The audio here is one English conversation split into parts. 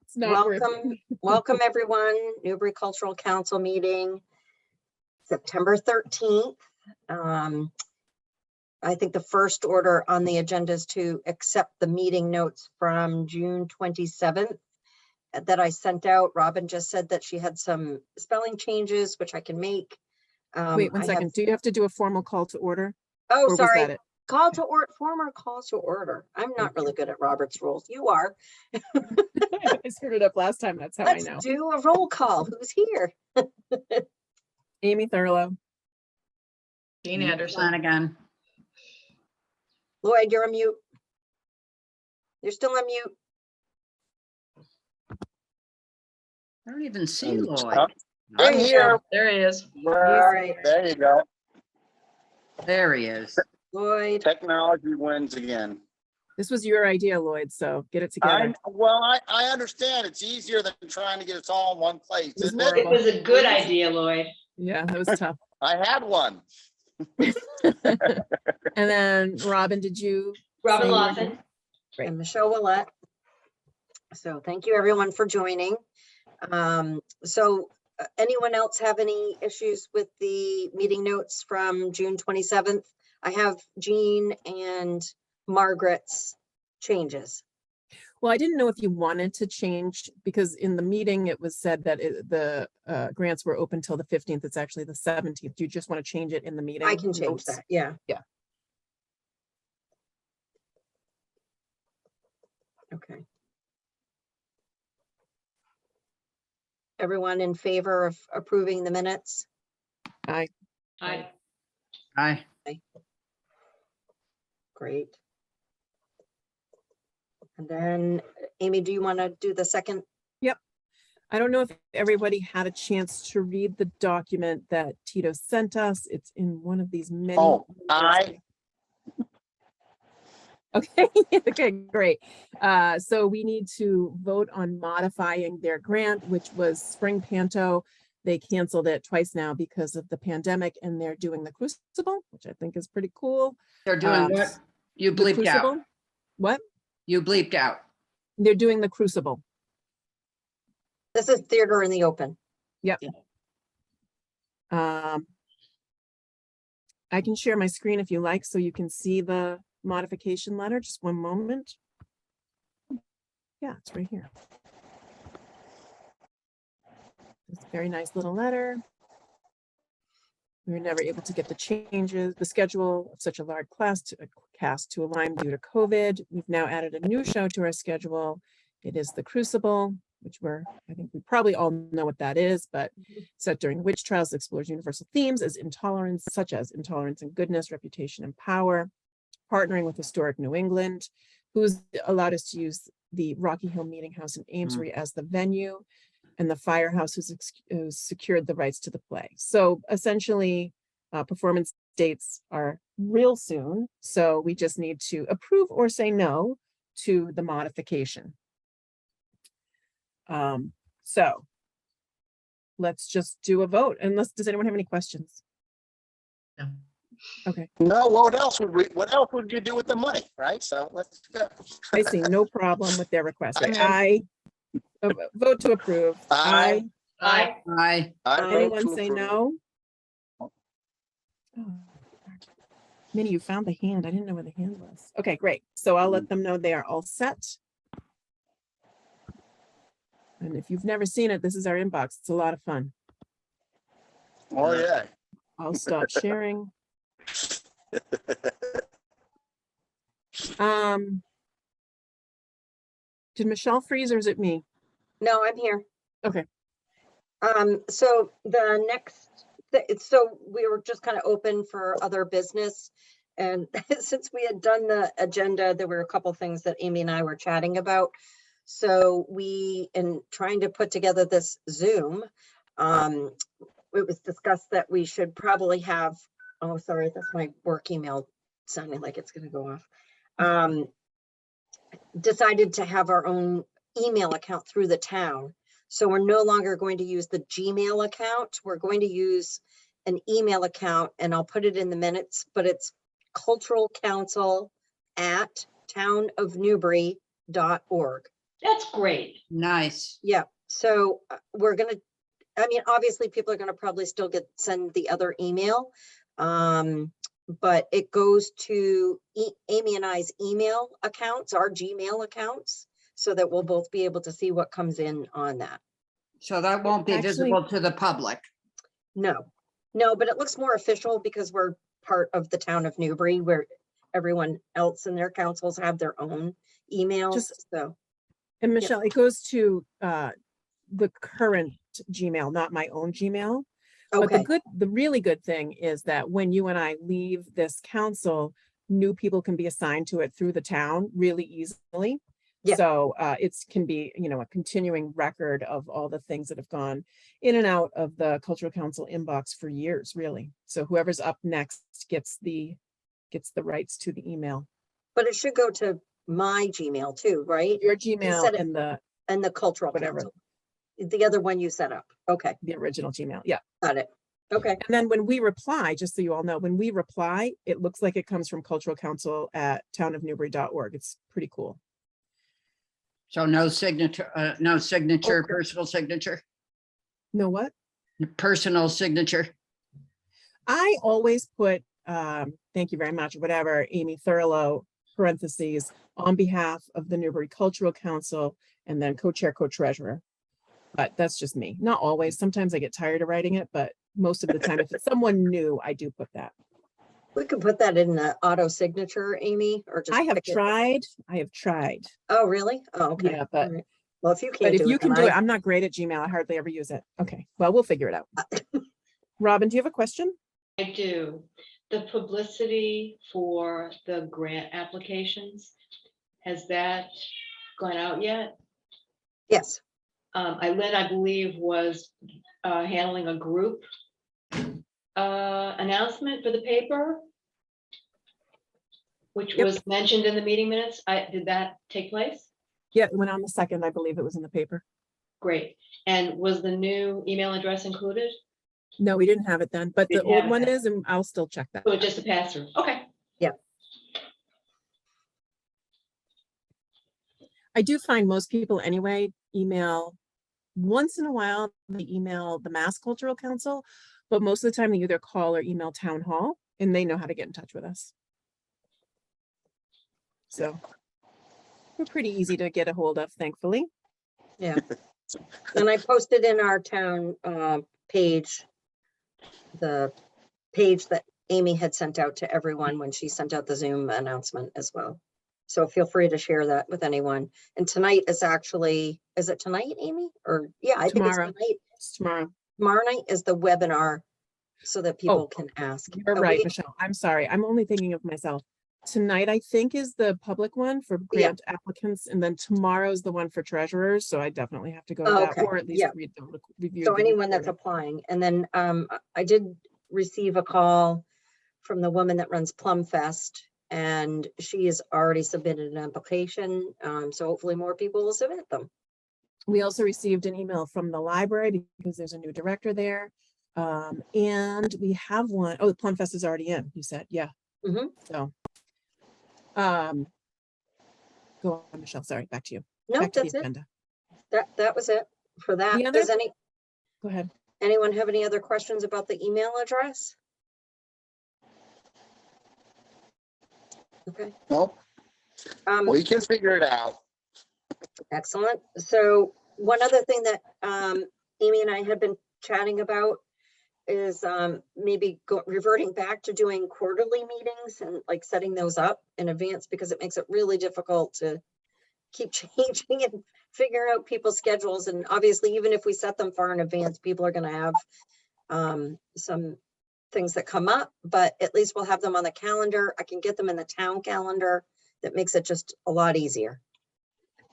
It's not worth it. Welcome everyone. Newbury Cultural Council meeting, September 13th. I think the first order on the agenda is to accept the meeting notes from June 27th that I sent out. Robin just said that she had some spelling changes, which I can make. Wait 1 second. Do you have to do a formal call to order? Oh, Or was sorry. that it? Call to order, former call to order. I'm not really good at Robert's rules. You are. I screwed it up last time. That's how Let's I know. do a roll call. Who's here? Amy Thurlow. Dean Anderson. Flanagan. Lloyd, you're on mute. You're still on mute. I don't even see Lloyd. There I'm you here. There he is. All right, There you go. There he is. Lloyd. Technology wins again. This was your idea, Lloyd, so get it together. I understand. It's easier than trying to get us all in one place, It was isn't horrible. it? It was a good idea, Lloyd. Yeah, that was tough. I had one. And then Robin, did you? Robin say you were Lawson. doing- Great. And Michelle Willette. So thank you everyone for joining. Anyone else have any issues with the meeting notes from June 27th? I have Jean and Margaret's changes. Well, I didn't know if you wanted to change, because in the meeting, it was said that the grants were open till the 15th. It's actually the 17th. Do you just want to change it in the meeting? I can change notes? that, yeah. Yeah. Okay. Everyone in favor of approving the minutes? I Aye. Great. And then, Amy, do you want to do the second? I don't know if everybody had a chance to read the document that Tito sent us. It's in one of these many. Oh, aye. Okay, okay, great. So we need to vote on modifying their grant, which was Spring Panto. They canceled it twice now because of the pandemic, and they're doing the Crucible, which I think is pretty cool. They're doing Uh, what? You The bleeped out. Crucible? What? You bleeped out. They're doing the Crucible. This is theater in the open. I can share my screen if you like, so you can see the modification letter. Just one moment. Yeah, it's right here. It's a very nice little letter. We were never able to get the changes, the schedule of such a large cast to align due to COVID. We've now added a new show to our schedule. It is The Crucible, which I think we probably all know what that is, but set during witch trials, explores universal themes such as intolerance and goodness, reputation and power, partnering with Historic New England, who's allowed us to use the Rocky Hill Meeting House in Amesbury as the venue, and the Firehouse who's secured the rights to the play. So essentially, performance dates are real soon. So we just need to approve or say no to the modification. So let's just do a vote. Does anyone have any questions? No. Okay, No, what else would you do with the money, right? So let's go. I see no problem with their request. I Vote to approve. Aye. Aye. Aye. I vote Anyone to say approve. no? Oh, Minnie, you found the hand. I didn't know where the hand was. Okay, great. So I'll let them know they are all set. And if you've never seen it, this is our inbox. It's a lot of fun. Oh, yeah. I'll stop sharing. Did Michelle freeze or is it me? No, I'm here. Okay. So the next, so we were just kind of open for other business. And since we had done the agenda, there were a couple things that Amy and I were chatting about. So in trying to put together this Zoom, it was discussed that we should probably have, oh, sorry, that's my work email sounding like it's gonna go off. Decided to have our own email account through the town. So we're no longer going to use the Gmail account. We're going to use an email account, and I'll put it in the minutes, but it's culturalcouncil@townofnewbury.org. That's great. Nice. Yeah, so we're gonna, I mean, obviously, people are gonna probably still send the other email. But it goes to Amy and I's email accounts, our Gmail accounts, so that we'll both be able to see what comes in on that. So that won't be Actually- visible to the public. No, but it looks more official because we're part of the town of Newbury, where everyone else in their councils have their own emails, so. And Michelle, it goes to the current Gmail, not my own Gmail. But Okay, the really good thing is that when you and I leave this council, new people can be assigned to it through the town really easily. Yeah. So it can be, a continuing record of all the things that have gone in and out of the cultural council inbox for years, really. So whoever's up next gets the rights to the email. but it should go to my Gmail too, right? Your said Gmail it- and And the cultural Whatever. council. The other one you set up. Okay, the original Gmail. Yeah. got it. Okay, And then when we reply, just so you all know, when we reply, it looks like it comes from culturalcouncil@townofnewbury.org. It's pretty cool. So no signature, Okay. personal signature, Know what? personal signature. I always put, thank you very much, whatever, Amy Thurlow, parentheses, on behalf of the Newbury Cultural Council, and then co-chair, co-treasurer. But that's just me. Not always. Sometimes I get tired of writing it, but most of the time, if it's someone new, I do put that. we could put that in the auto signature, Amy, or just. I have pick it. tried. Oh, really? Oh, okay. Yeah, but- All right. Well, if you But can't if do you it, can then do it, I'm not great at Gmail. I hardly ever use it. Okay, well, we'll figure it out. Robin, do you have a question? I do. The publicity for the grant applications, has that gone out yet? Yes, Eileen, I believe, was handling a group announcement for the paper, which Yep. was mentioned in the meeting minutes. Did that take place? Yeah, it went on the 2nd. I believe it was in the paper. Great. And was the new email address included? No, we didn't have it then, but the Didn't old have one it. is, and I'll still check that. Or just a pass through? Okay. I do find most people anyway email, once in a while, they email the Mass Cultural Council, but most of the time they either call or email Town Hall, and they know how to get in touch with us. So we're pretty easy to get a hold of, thankfully. yeah. And I posted in our town page, the page that Amy had sent out to everyone when she sent out the Zoom announcement as well. So feel free to share that with anyone. And tonight is actually, is it tonight, Amy? Or, yeah, I think it's Tomorrow. tonight. It's tomorrow. Tomorrow night is the webinar so that people can ask. You're Oh, right, we- Michelle. I'm sorry. I'm only thinking of myself. Tonight, I think, is the public one for Yeah. grant applicants, and then tomorrow's the one for treasurers, so I definitely have to go to Oh, that, okay. or at least Yeah. read the review. So the anyone that's recording. applying, and then I did receive a call from the woman that runs Plum Fest, and she has already submitted an application. So hopefully more people will submit them. We also received an email from the library because there's a new director there. And we have one, oh, the Plum Fest is already in, you said, yeah. Mhm. So. Go on, Michelle, sorry, back to you. No, Back to the that's it. agenda. That was it for that. The other- Does Go ahead. anyone have any other questions about the email address? Okay, Nope, we can figure it out. excellent. So one other thing that Amy and I had been chatting about is maybe reverting back to doing quarterly meetings and like setting those up in advance, because it makes it really difficult to keep changing and figure out people's schedules. And obviously, even if we set them far in advance, people are going to have some things that come up, but at least we'll have them on the calendar. I can get them in the town calendar. That makes it just a lot easier.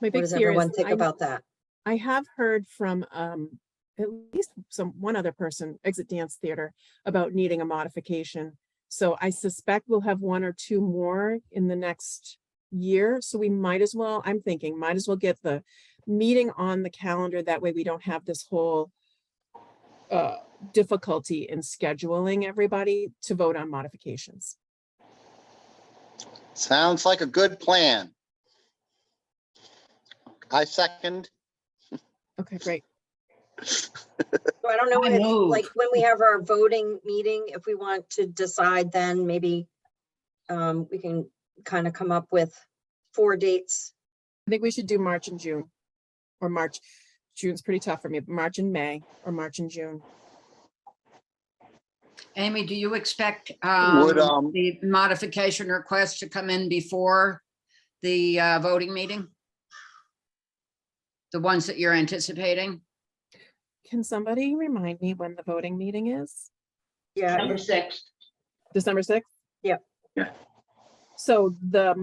My What big does fear is, everyone think about that? I have heard from at least one other person, Exit Dance Theater, about needing a modification. So I suspect we'll have one or two more in the next year. So we might as well, I'm thinking, might as well get the meeting on the calendar. That way we don't have this whole difficulty in scheduling everybody to vote on modifications. Sounds like a good plan. I second. Okay, great. So I don't know, I if, move. like, when we have our voting meeting, if we want to decide, then maybe we can kind of come up with 4 dates. I think we should do March and June. Or March. June's pretty tough for me. March and May or March and June. Amy, do you expect Would, the modification request to come in before the voting meeting? The ones that you're anticipating? Can somebody remind me when the voting meeting is? Yeah, Number 6. December 6th? Yep. Yeah. So this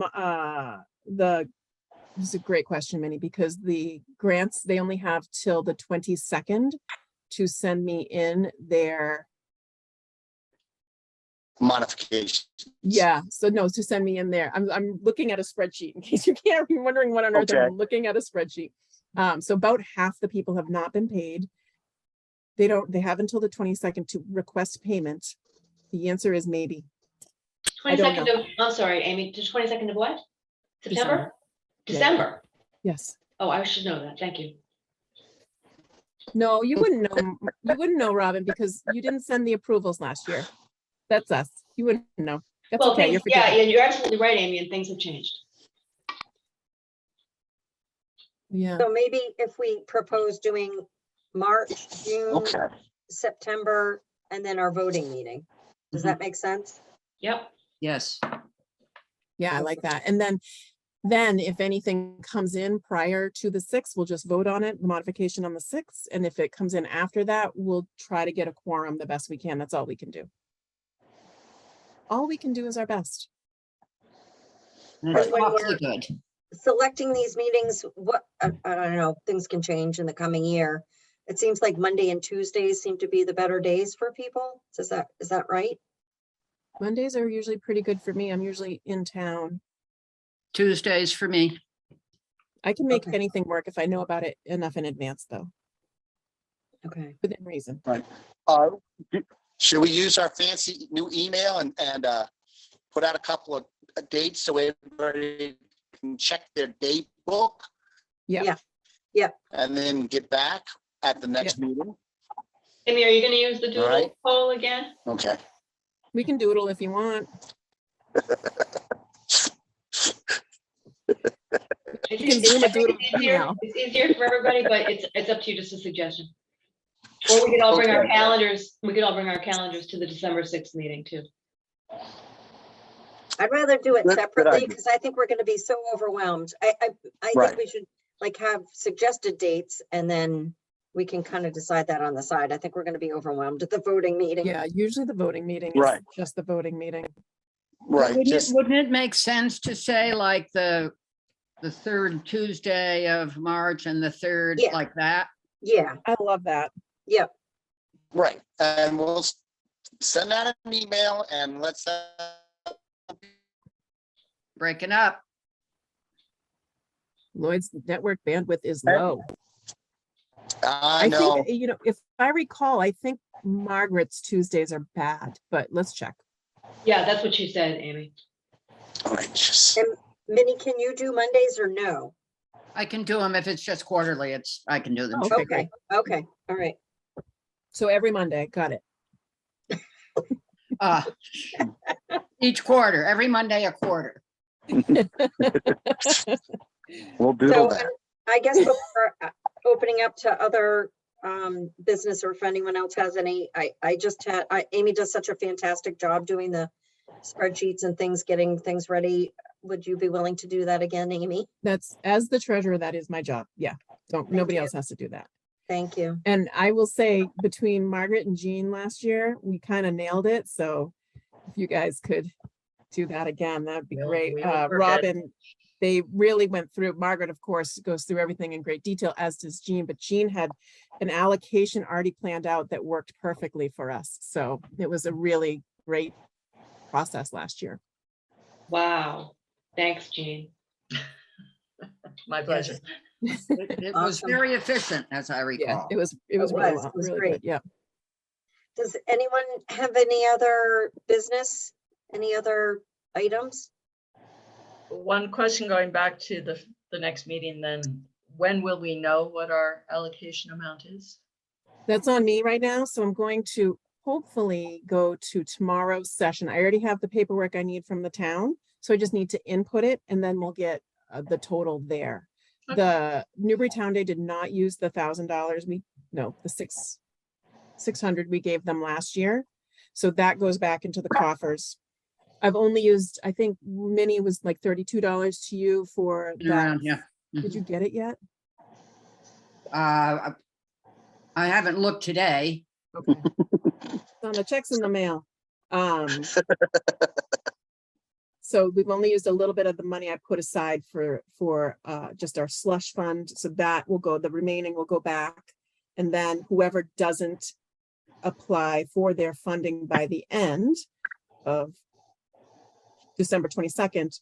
is a great question, Minnie, because the grants, they only have till the 22nd to send me in their, modification. yeah, so no, to send me in there. I'm looking at a spreadsheet in case you can't be wondering what on earth Okay. I'm looking at a spreadsheet. So about half the people have not been paid. They have until the 22nd to request payment. The answer is maybe. I don't 22nd of, I'm sorry, Amy, the 22nd of what? September? Yeah. December? Yes. Oh, I should know that. Thank you. No, you wouldn't know. You wouldn't know, Robin, because you didn't send the approvals last year. That's us. You wouldn't know. That's Well, okay. You're things, yeah, forgiven. you're absolutely right, Amy, and things have changed. Yeah. so maybe if we propose doing March, June, Okay. September, and then our voting meeting. Does that make sense? Yep. Yes. Yeah, I like that. And then if anything comes in prior to the 6th, we'll just vote on it, the modification on the 6th. And if it comes in after that, we'll try to get a quorum the best we can. That's all we can do. All we can do is our best. That's And when awfully we're- good. Selecting these meetings, what, I don't know, things can change in the coming year. It seems like Monday and Tuesdays seem to be the better days for people. Is that right? Mondays are usually pretty good for me. I'm usually in town. Tuesdays for me. I can make Okay. anything work if I know about it enough in advance, though, Okay. within reason. Should we use our fancy new email and put out a couple of dates so everybody can check their date book? Yeah. Yeah. And then get back at the next meeting? Amy, are you gonna use the All right. doodle poll again? Okay. We can doodle if you want. You can zoom a doodle email. It's easier for everybody, but it's up to you, just a suggestion. Or we could all bring our Okay. calendars, we could all bring our calendars to the December 6th meeting too. I'd rather do it Good separately idea. because I think we're gonna be so overwhelmed. I Right. think we should like have suggested dates and then we can kind of decide that on the side. I think we're gonna be overwhelmed at the voting meeting. Yeah, usually the voting meeting is Right. just the voting meeting. Right, just, Wouldn't it make sense to say like the third Tuesday of March and the third, Yeah. like that? Yeah, I love that. yep. right, and we'll send out an email and let's, Breaking up. Lloyd's network bandwidth is Okay. low. I I know, think, if I recall, I think Margaret's Tuesdays are bad, but let's check. Yeah, that's what she said, Amy. all right, just, Minnie, can you do Mondays or no? I can do them if it's just quarterly. I can do them. Oh, Okay, great. Okay, all right. So every Monday, got it. Uh, Each quarter, every Monday a quarter. we'll do So that. I guess before opening up to other business or if anyone else has any, Amy does such a fantastic job doing the spreadsheets and things, getting things ready. Would you be willing to do that again, Amy? That's, as the treasurer, that is my job. Yeah, nobody you. else has to do that. Thank you. And I will say, between Margaret and Jean last year, we kind of nailed it. So if you guys could do that again, that'd be great. we were good. Robin, they really went through, Margaret, of course, goes through everything in great detail, as does Jean, but Jean had an allocation already planned out that worked perfectly for us. So it was a really great process last year. Wow. Thanks, Jean. My pleasure. It was Awesome. very efficient, as I Yeah, recall. it was really was really great. good. Yeah. Does anyone have any other business? Any other items? One question going back to the next meeting then, when will we know what our allocation amount is? That's on me right now, so I'm going to hopefully go to tomorrow's session. I already have the paperwork I need from the town, so I just need to input it and then we'll get the total there. Okay. The Newburytown Day did not use the $1,000. The 600 we gave them last year. So that goes back into the coffers. I've only used, I think Minnie was like $32 to you for that. Around, yeah. Did you get it yet? I haven't looked today. Okay. On the checks in the mail. So we've only used a little bit of the money I put aside for just our slush fund. So that will go, the remaining will go back. And then whoever doesn't apply for their funding by the end of December 22nd,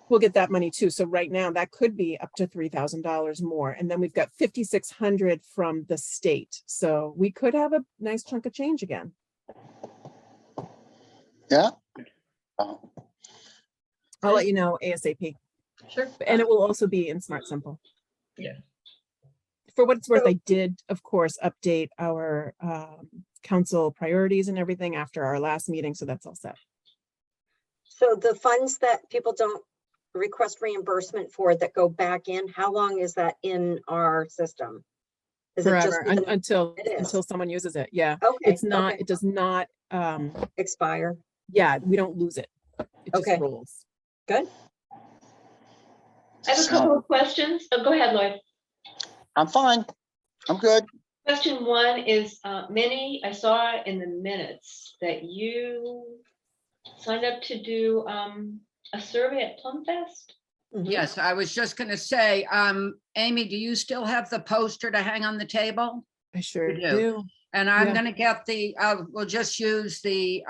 we'll get that money too. So right now that could be up to $3,000 more. And then we've got 5,600 from the state. So we could have a nice chunk of change again. Yeah. Oh, I'll let you know ASAP. Sure. And it will also be in Smart Simple. Yeah. For what it's worth, So- I did, of course, update our council priorities and everything after our last meeting. So that's all set. So the funds that people don't request reimbursement for that go back in, how long is that in our system? Is it just Forever until It is. until someone uses it. Yeah. Okay, It's not, okay. it does not, expire? yeah, we don't lose it. It just Okay. rolls. Good. I have a couple of questions. Oh, go ahead, Lloyd. I'm fine. I'm good. Question one is, Minnie, I saw in the minutes that you signed up to do a survey at Plum Fest? Mhm. Yes, I was just gonna say, Amy, do you still have the poster to hang on the table? I sure You do. do. And I'm Yeah. gonna get we'll just use the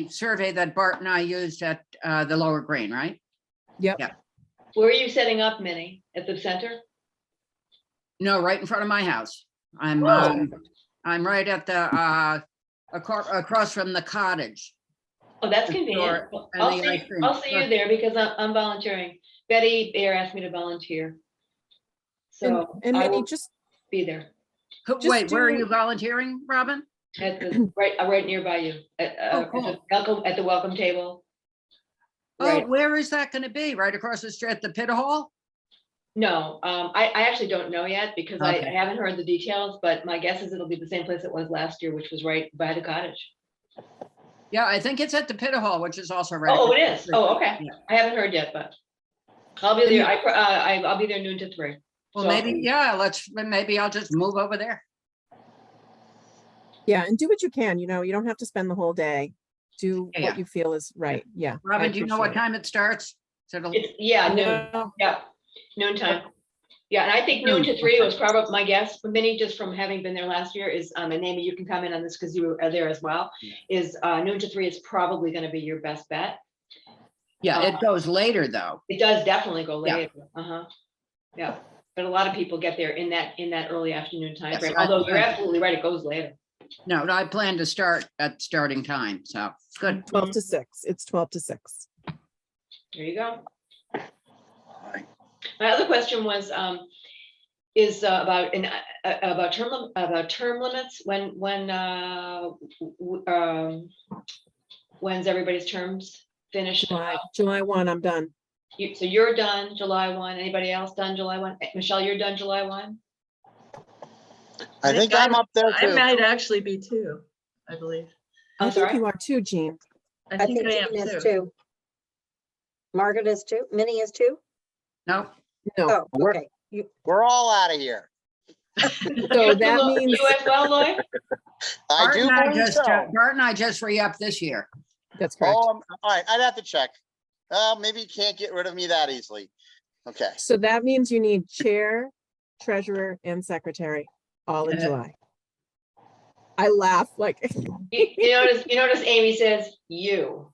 survey that Bart and I used at the Lower Green, right? Yep. Yeah. Where are you setting up, Minnie? At the center? No, right in front of my house. I'm right at the across from the cottage. Oh, that's The convenient. store and I'll the see, ice cream I'll see you truck. there because I'm volunteering. Betty Bear asked me to volunteer. So And I Minnie, will just be there just Wait, where are do- you volunteering, Robin? at the, right nearby you, Oh, cool. at the welcome table. Oh, Right. where is that gonna be? Right across the street at the Pit Hall? No, I actually don't know yet because I Okay. haven't heard the details, but my guess is it'll be the same place it was last year, which was right by the cottage. Yeah, I think it's at the Pit Hall, which is also right. Oh, across it the is. street. Oh, okay. Yeah. I haven't heard yet, but I'll be there. I'll be there noon to 3. Well, So- maybe, yeah, maybe I'll just move over there. yeah, and do what you can, you don't have to spend the whole day. Do Yeah. what you feel is right. Yeah. I Robin, do you know what appreciate it. time it starts? So it'll- It's, yeah, noon. No, Yeah, noon time. Yeah, and I think noon to 3 was probably my guess, for Minnie, just from having been there last year is, and Amy, you can comment on this because you were there as well, is noon to 3 is probably gonna be your best bet. Yeah, it goes later though. It does definitely go Yeah. later. Uh-huh. Yeah, but a lot of people get there in that early afternoon time Yes, frame. I- Although you're absolutely right, it goes later. No, I plan to start at starting time, so good. 12 to 6. It's 12 to 6. There you go. All right. My other question was, is about term limits, when's everybody's terms finished? July 1, I'm done. So you're done July 1, anybody else done July 1? Michelle, you're done July 1? I think I'm up there I too. might actually be too, I believe. I I'm think sorry? you are too, Jean. I I think think I am Jean is too. too. Margaret is too, Minnie is too? No, No, Oh, We're- okay. We're all out of here. so that means, You as well, Lloyd? I Bart do and I believe just, so. Bart and I just re-upped this year. that's correct. Oh, all right, I'd have to check. Maybe you can't get rid of me that easily. Okay. So that means you need chair, treasurer, and secretary all in Yeah. July. I laugh like, You notice Amy says you.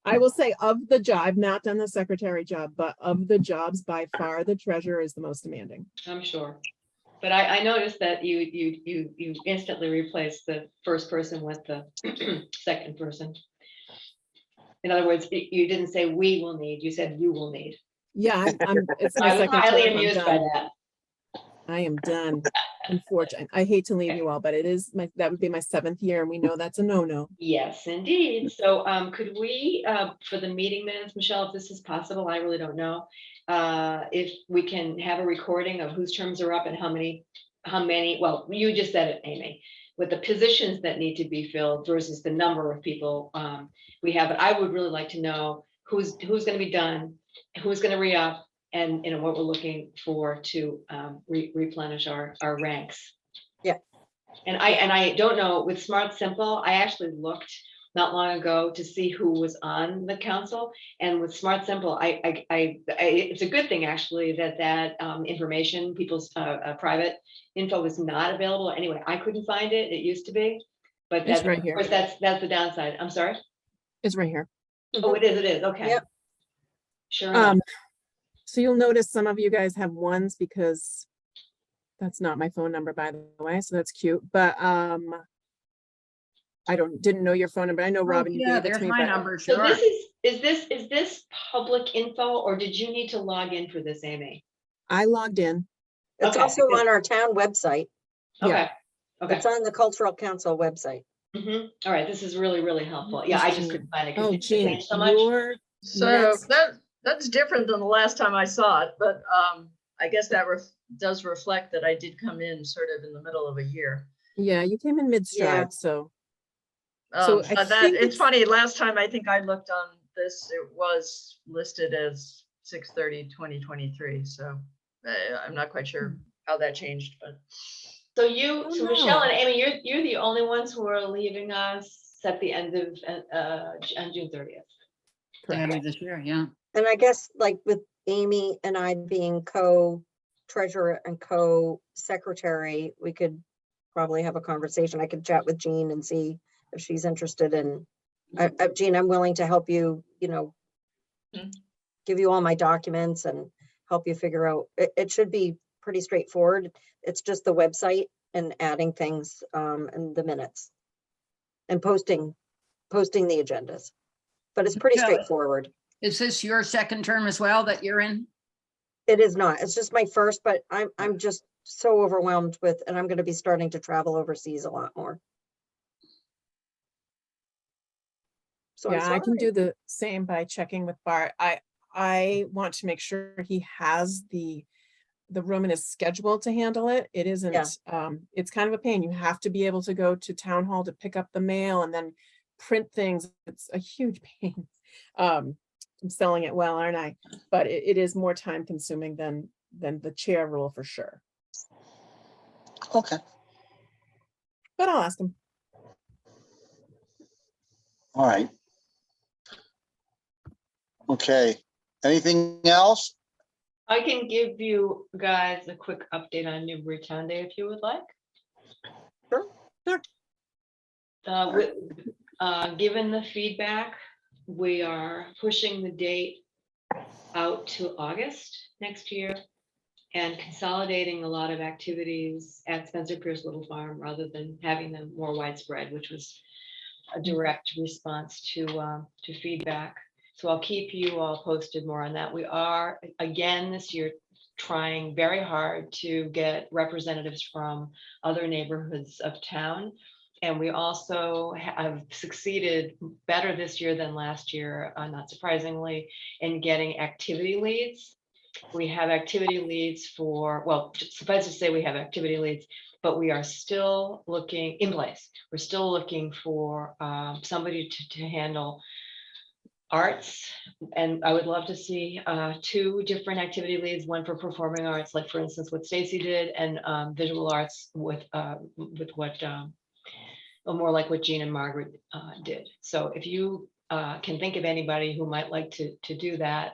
I will say of the job, I've not done the secretary job, but of the jobs, by far, the treasurer is the most demanding. I'm sure. But I noticed that you instantly replaced the first person with the second person. In other words, you didn't say we will need, you said you will need. Yeah, it's my I was second highly term. I'm amused by done. that. I am done. Unfortunately, I hate to leave you all, but that would be my 7th year and we know that's a no-no. Yes, indeed. So could we, for the meeting minutes, Michelle, if this is possible, I really don't know. If we can have a recording of whose terms are up and how many, well, you just said it, Amy, with the positions that need to be filled versus the number of people we have. But I would really like to know who's going to be done, who's going to re-up, and what we're looking for to replenish our ranks. And I don't know, with Smart Simple, I actually looked not long ago to see who was on the council. And with Smart Simple, it's a good thing actually that information, people's private info is not available. Anyway, I couldn't find it. It used to be. But It's that's, right of here. course, that's the downside. I'm sorry. It's right here. Oh, it is. Okay. Yep. Sure enough. So you'll notice some of you guys have ones because that's not my phone number, by the way, so that's cute. But I didn't know your phone number. I know, Robin, you Oh, Yeah, gave it there's to me, my but number, So sure. is this public info, or did you need to log in for this, Amy? I logged in. It's Okay, also because- on our town website. Yeah. Okay. Okay. It's on the Cultural Council website. All right, this is really, really helpful. Yeah, I just couldn't find it. 'cause Oh, it Jean, changed so much. your So minutes. that's different than the last time I saw it, but I guess that does reflect that I did come in sort of in the middle of a year. Yeah, you came in mid-stride, so So I But think it's it's- funny, last time I think I looked on this, it was listed as 6/30/2023, so I'm not quite sure how that changed, but. So Oh, so Michelle no. and Amy, you're the only ones who are leaving us at the end of, on June 30th. End of this year, yeah. And I guess like with Amy and I being co-treasurer and co-secretary, we could probably have a conversation. I could chat with Jean and see if she's interested in, Jean, I'm willing to help you, Hmm. give you all my documents and help you figure out, it should be pretty straightforward. It's just the website and adding things in the minutes and posting the agendas. But it's pretty Yeah. straightforward. Is this your second term as well that you're in? It is not. It's just my first, but I'm just so overwhelmed with, and I'm going to be starting to travel overseas a lot more. So I'm yeah, I can sorry. do the same by checking with Bart. I want to make sure he has the room in his schedule to handle it. It isn't, it's kind of a pain. You have to be able to go to town hall to pick up the mail and then print things. It's a huge pain. I'm selling it well, aren't I? But it is more time consuming than the chair role for sure. Okay. But I'll ask him. All right. Okay. Anything else? I can give you guys a quick update on Newburytown Day if you would like. Sure. Given the feedback, we are pushing the date out to August next year and consolidating a lot of activities at Spencer Pierce Little Farm rather than having them more widespread, which was a direct response to feedback. So I'll keep you all posted more on that. We are, again, this year, trying very hard to get representatives from other neighborhoods of town. And we also have succeeded better this year than last year, not surprisingly, in getting activity leads. We have activity leads for, well, suffice to say we have activity leads, but we are still looking in place. We're still looking for somebody to handle arts. And I would love to see 2 different activity leads, one for performing arts, like for instance, what Stacy did, and visual arts with what, more like what Jean and Margaret did. So if you can think of anybody who might like to do that,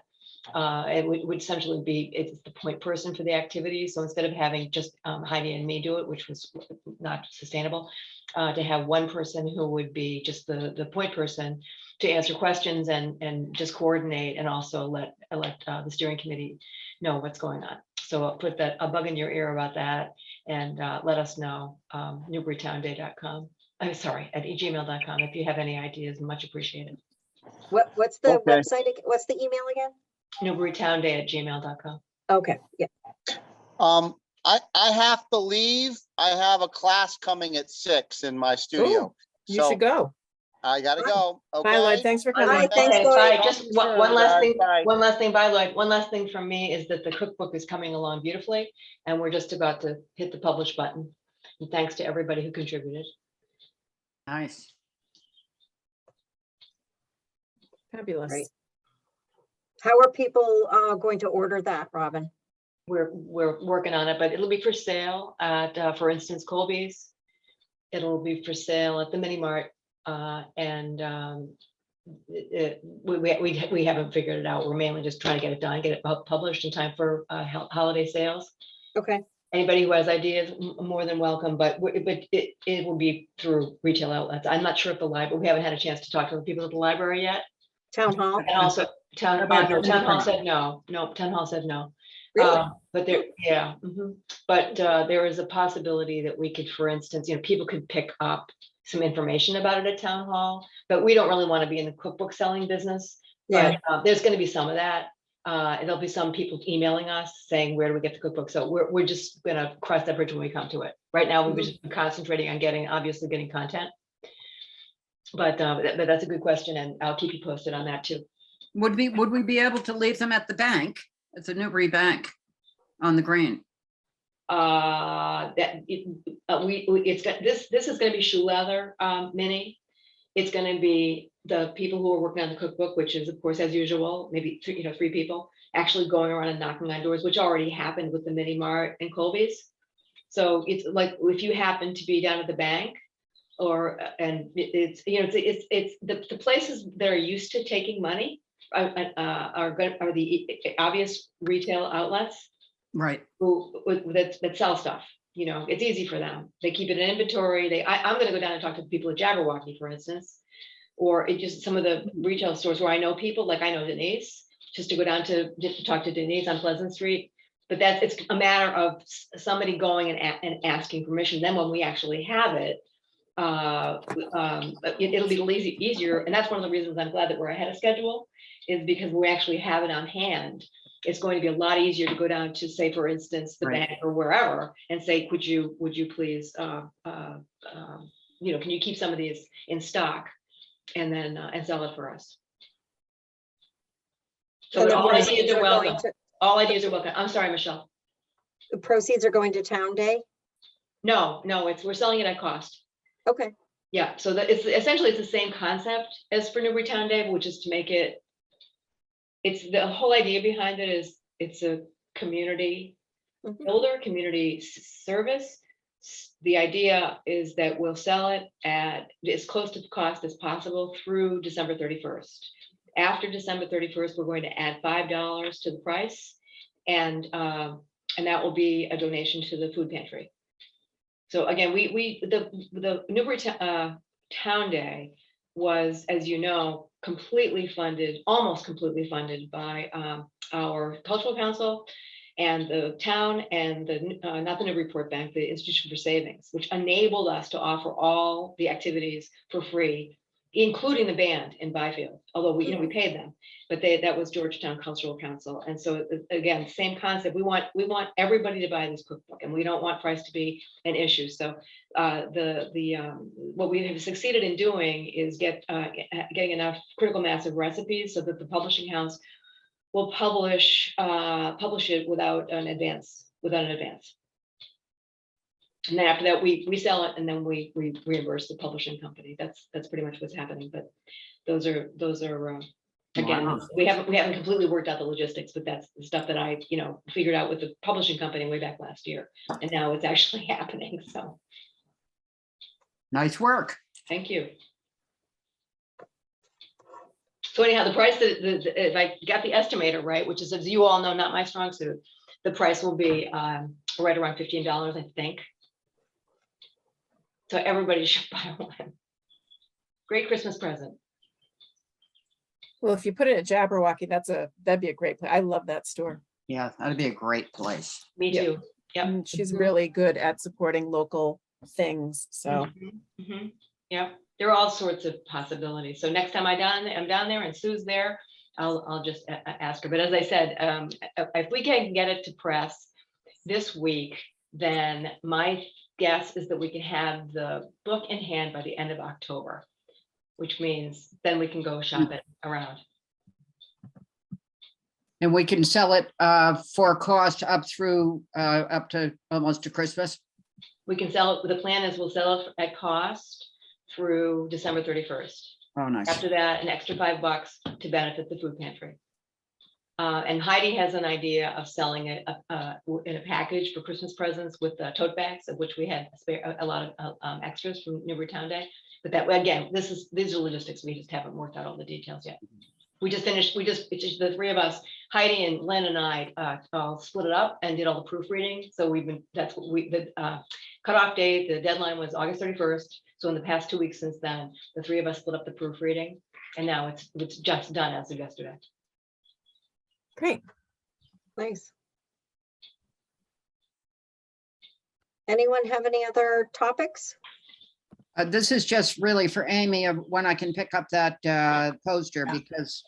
it would essentially be, it's the point person for the activity. So instead of having just Heidi and me do it, which was not sustainable, to have one person who would be just the point person to answer questions and just coordinate, and also let the steering committee know what's going on. So I'll put a bug in your ear about that, and let us know, newburytownday.com. I'm sorry, at gmail.com if you have any ideas. Much appreciated. What's the Okay. website? What's the email again? newburytownday@gmail.com. Okay, yeah. I have to leave. I have a class coming at 6 in my studio. You should So go. I gotta go. Bye, Lloyd. Okay. thanks for Bye, coming. Lloyd. Thanks, Okay, Lloyd. bye. Just one last Guys, thing, bye. one last thing, bye, Lloyd. One last thing from me is that the cookbook is coming along beautifully, and we're just about to hit the publish button. And thanks to everybody who contributed. Nice. Fabulous. Great. How are people going to order that, Robin? We're working on it, but it'll be for sale at, for instance, Colby's. It'll be for sale at the Mini Mart, and we haven't figured it out. We're mainly just trying to get it done, get it published in time for holiday sales. Okay, Anybody who has ideas, more than welcome, but it will be through retail outlets. I'm not sure if the library, we haven't had a chance to talk to the people at the library yet. town hall, And also town, How about no, the town hall print? said no, town hall said no. really? But there, yeah, but there is a possibility that we could, for instance, people could pick up some information about it at town hall, but we don't really want to be in the cookbook selling business. Yeah, But there's going to be some of that. And there'll be some people emailing us saying, where do we get the cookbook? So we're just going to cross that bridge when we come to it. Right now, we've just been concentrating on obviously getting content. But that's a good question, and I'll keep you posted on that too. Would we be able to leave them at the bank, at the Newbury Bank on the green? This is going to be shoe leather, Minnie. It's going to be the people who are working on the cookbook, which is, of course, as usual, maybe three people actually going around and knocking on doors, which already happened with the Mini Mart and Colby's. So it's like if you happen to be down at the bank, it's the places that are used to taking money are the obvious retail outlets Right. that sell stuff. It's easy for them. They keep it in inventory. I'm going to go down and talk to the people at Jabberwocky, for instance, or it just some of the retail stores where I know people, like I know Denise, just to go down to talk to Denise on Pleasant Street. But it's a matter of somebody going and asking permission. Then when we actually have it, it'll be easier. And that's one of the reasons I'm glad that we're ahead of schedule, is because we actually have it on hand. It's going to be a lot easier to go down to, say, for instance, the Right. bank or wherever and say, would you please, can you keep some of these in stock and then, and sell it for us? And So the all proceeds ideas are going welcome. to- All ideas are welcome. I'm sorry, Michelle. The proceeds are going to Town Day? No, we're selling it at cost. Okay, Yeah, so that it's essentially the same concept as for Newbury Town Day, which is to make it. It's the whole idea behind it is it's a community Mhm. builder, community service. The idea is that we'll sell it at as close to the cost as possible through December 31st. After December 31st, we're going to add $5 to the price, and that will be a donation to the food pantry. So again, the Newbury Town Day was, as you know, almost completely funded by our cultural council and the town and not the Newburyport Bank, the Institution for Savings, which enabled us to offer all the activities for free, including the band in Byfield, although we paid them, but that was Georgetown Cultural Council. And so again, same concept. We want everybody to buy this cookbook, and we don't want price to be an issue. So what we have succeeded in doing is getting enough critical mass of recipes so that the publishing house will publish it without an advance. And then after that, we sell it, and then we reimburse the publishing company. That's pretty much what's happening. But those are again, Wow. we haven't completely worked out the logistics, but that's the stuff that I figured out with the publishing company way back last year, and now it's actually happening. So Nice work. thank you. So anyhow, the price if I got the estimator right, which is, as you all know, not my strong suit, the price will be right around $15, I think. So everybody should buy one. Great Christmas present. Well, if you put it at Jabberwocky, that'd be a great place. I love that store. Yeah, that'd be a great place. Me Yep. too. Yep. And she's Mhm. really good at supporting local things. So Yeah, there are all sorts of possibilities. So next time I'm down there and Sue's there, I'll just ask her. But as I said, if we can get it to press this week, then my guess is that we can have the book in hand by the end of October, which means then we can go shop it around. And we can sell it for a cost up through, up to almost to Christmas. We can sell it, the plan is we'll sell it at cost through December 31st. Oh, nice. After that, an extra $5 to benefit the food pantry. And Heidi has an idea of selling it in a package for Christmas presents with tote bags, of which we had a lot of extras from Newburytown Day. But that, again, these are logistics. We just haven't worked out all the details yet. We just finished, it's just the three of us, Heidi and Lynn and I all split it up and did all the proofreading. So that's what the cutoff date, the deadline was August 31st. So in the past 2 weeks since then, the three of us split up the proofreading, and now it's just done as of yesterday. Great. Nice. Anyone have any other topics? This is just really for Amy of when I can pick up that poster because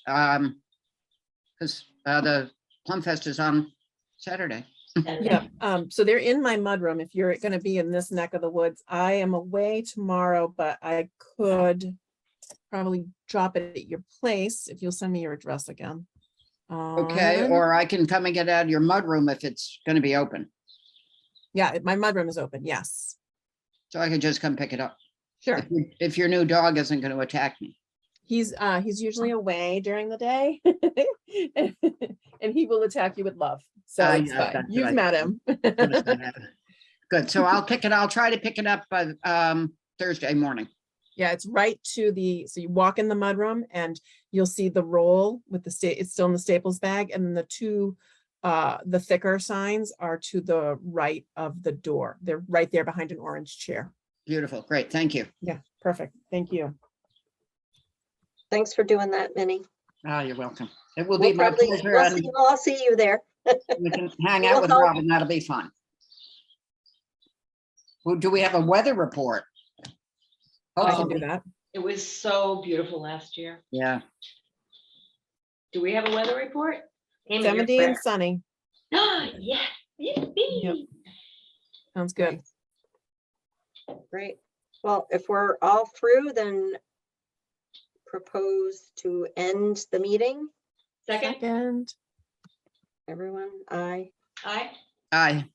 the Plum Fest is on Saturday. Yeah, so they're in my mudroom. If you're gonna be in this neck of the woods, I am away tomorrow, but I could probably drop it at your place if you'll send me your address again. Okay, Um, or I can come and get out of your mudroom if it's going to be open. Yeah, my mudroom is open, yes. So I can just come pick it up. Sure. If your new dog isn't going to attack me. He's usually away during the day. And he will attack you with love. So I it's know, fine. that's what You've I met him. Good, so I'll try to pick it up by Thursday morning. Yeah, it's right to so you walk in the mudroom and you'll see the roll with it's still in the Staples bag, and then the thicker signs are to the right of the door. They're right there behind an orange chair. Beautiful, great, thank you. Yeah, perfect. Thank you. Thanks for doing that, Minnie. Oh, you're welcome. It will be my We'll pleasure, and I'll see you there. we can hang We'll out with help. Robin, that'll be fun. Well, do we have a weather report? I can do Hopefully, that. It was so beautiful last year. yeah. Do we have a weather report? Amy, you're 70 and fair. sunny. Yeah, yippee. Sounds good. Great. Well, if we're all through, then propose to end the meeting. Second, Second. Everyone, aye. aye. Aye.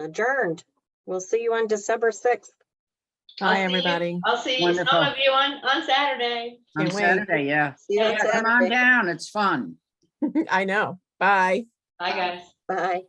Adjourned. We'll see you on December 6th. I'll Bye, see you- everybody. I'll see some Wonderful. of you on Saturday. On Can't wait. Saturday, yeah. See you on Yeah, Come on Saturday. down, it's fun. I know. Bye. Bye, guys. Bye.